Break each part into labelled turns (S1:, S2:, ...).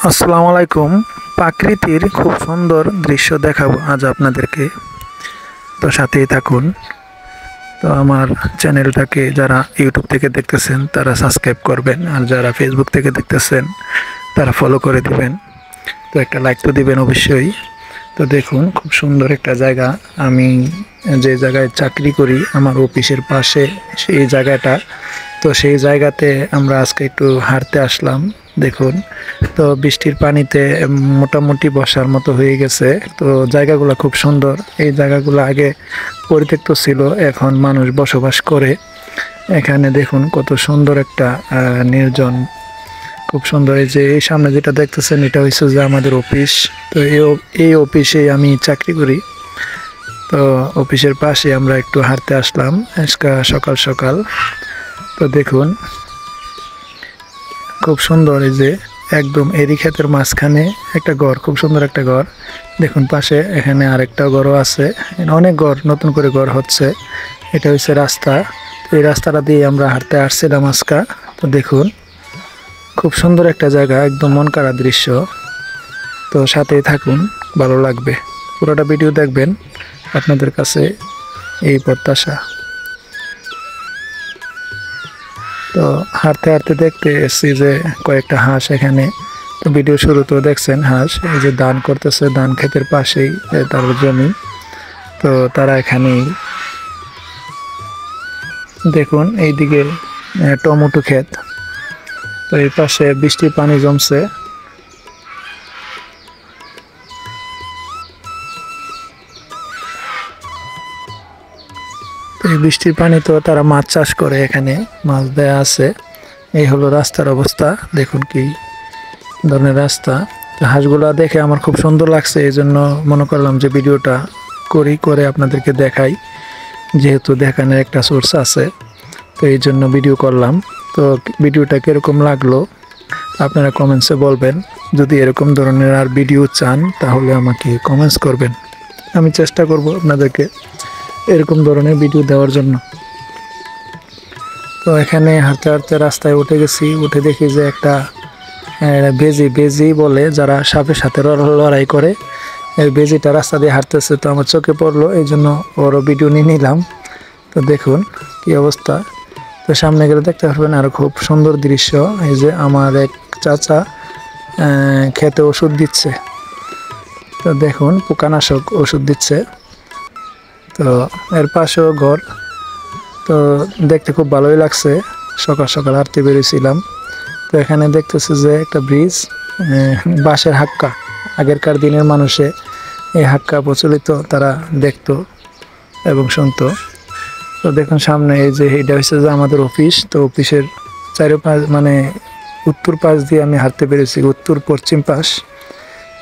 S1: আসসালামু আলাইকুম। প্রাকৃতির খুব সুন্দর দৃশ্য দেখাবো আজ আপনাদেরকে, তো সাথেই থাকুন। তো আমার চ্যানেলটাকে যারা ইউটিউব থেকে দেখতেছেন তারা সাবস্ক্রাইব করবেন, আর যারা ফেসবুক থেকে দেখতেছেন তারা ফলো করে দিবেন। তো একটা লাইক তো দিবেন অবশ্যই। তো দেখুন, খুব সুন্দর একটা জায়গা। আমি যে জায়গায় চাকরি করি আমার অফিসের পাশে সেই জায়গাটা। তো সেই জায়গাতে আমরা আজকে একটু হাঁটতে আসলাম। দেখুন, তো বৃষ্টির পানিতে মোটামুটি বসার মতো হয়ে গেছে। তো জায়গাগুলো খুব সুন্দর। এই জায়গাগুলো আগে পরিত্যক্ত ছিল, এখন মানুষ বসবাস করে। এখানে দেখুন কত সুন্দর একটা নির্জন, খুব সুন্দর। এই যে এই সামনে যেটা দেখতেছেন এটা হচ্ছে যে আমাদের অফিস। তো এই অফিসে আমি চাকরি করি। তো অফিসের পাশে আমরা একটু হাঁটতে আসলাম আজকে সকাল সকাল। তো দেখুন খুব সুন্দর, এই যে একদম এরি ক্ষেতের মাঝখানে একটা ঘর, খুব সুন্দর একটা ঘর। দেখুন পাশে এখানে আরেকটা ঘরও আছে, অনেক ঘর, নতুন করে ঘর হচ্ছে। এটা হচ্ছে রাস্তা। এই রাস্তাটা দিয়ে আমরা হাঁটতে আসছিলাম আজকে। তো দেখুন খুব সুন্দর একটা জায়গা, একদম মন কাড়া দৃশ্য। তো সাথেই থাকুন, ভালো লাগবে। পুরোটা ভিডিও দেখবেন, আপনাদের কাছে এই প্রত্যাশা। তো হাঁটতে হাঁটতে দেখতে এসেছি যে কয়েকটা হাঁস এখানে। তো ভিডিও শুরুতেও দেখছেন হাঁস এই যে দান করতেছে, ধান ক্ষেতের পাশেই তার জমি। তো তারা এখানেই দেখুন, এইদিকে টমেটো ক্ষেত। তো এই পাশে বৃষ্টির পানি জমছে। এই বৃষ্টির পানি তো তারা মাছ চাষ করে, এখানে মাছ দেয়া আছে। এই হলো রাস্তার অবস্থা, দেখুন কি ধরনের রাস্তা। তো হাঁসগুলা দেখে আমার খুব সুন্দর লাগছে, এই জন্য মনে করলাম যে ভিডিওটা করে আপনাদেরকে দেখাই, যেহেতু দেখানোর একটা সোর্স আছে। তো এই জন্য ভিডিও করলাম। তো ভিডিওটা কীরকম লাগলো আপনারা কমেন্টসে বলবেন। যদি এরকম ধরনের আর ভিডিও চান তাহলে আমাকে কমেন্টস করবেন, আমি চেষ্টা করব আপনাদেরকে এরকম ধরনের ভিডিও দেওয়ার জন্য। তো এখানে হাঁটতে হাঁটতে রাস্তায় উঠে গেছি, উঠে দেখি যে একটা বেজি বলে যারা সাপের সাথে লড়াই করে, এই বেজিটা রাস্তা দিয়ে হাঁটতেছে। তো আমার চোখে পড়লো, এই জন্য ওর ভিডিও নিয়ে নিলাম। তো দেখুন কি অবস্থা। তো সামনে গেলে দেখতে পারবেন আরও খুব সুন্দর দৃশ্য। এই যে আমার এক চাচা খেতে ওষুধ দিচ্ছে। তো দেখুন পোকানাশক ওষুধ দিচ্ছে। তো এর পাশেও ঘর। তো দেখতে খুব ভালোই লাগছে। সকাল সকাল হাঁটতে বেরিয়েছিলাম। তো এখানে দেখতেছি যে একটা ব্রিজ, বাঁশের হাক্কা। আগেরকার দিনের মানুষে এই হাক্কা প্রচলিত, তারা দেখতো এবং শুনতো। তো দেখুন সামনে এই যে এটা হচ্ছে যে আমাদের অফিস। তো অফিসের চারপাশ মানে উত্তর পাশ দিয়ে আমি হাঁটতে পেরেছি, উত্তর পশ্চিম পাশ।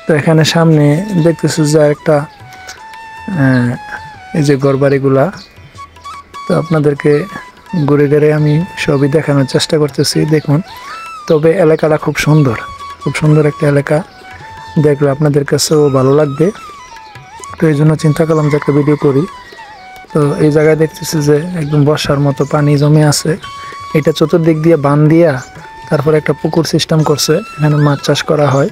S1: তো এখানে সামনে দেখতেছি যে একটা এই যে ঘরবাড়িগুলা। তো আপনাদেরকে ঘুরে ঘুরে আমি সবই দেখানোর চেষ্টা করতেছি, দেখুন। তবে এলাকাটা খুব সুন্দর, খুব সুন্দর একটা এলাকা। দেখলে আপনাদের কাছেও ভালো লাগবে। তো এই জন্য চিন্তা করলাম যে একটা ভিডিও করি। তো এই জায়গায় দেখতেছি যে একদম বর্ষার মতো পানি জমে আছে। এটা চতুর্দিক দিয়ে বাঁধ দিয়া তারপরে একটা পুকুর সিস্টেম করছে, এখানে মাছ চাষ করা হয়।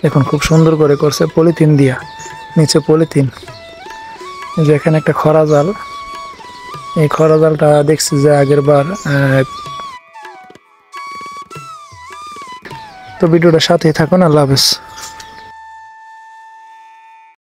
S1: এখন খুব সুন্দর করে করছে, পলিথিন দিয়া, নিচে পলিথিন। যে এখানে একটা খরা জাল, এই খরা জালটা দেখছি যে আগের বার। তো ভিডিওটার সাথেই থাকুন, আল্লাহ হাফেজ।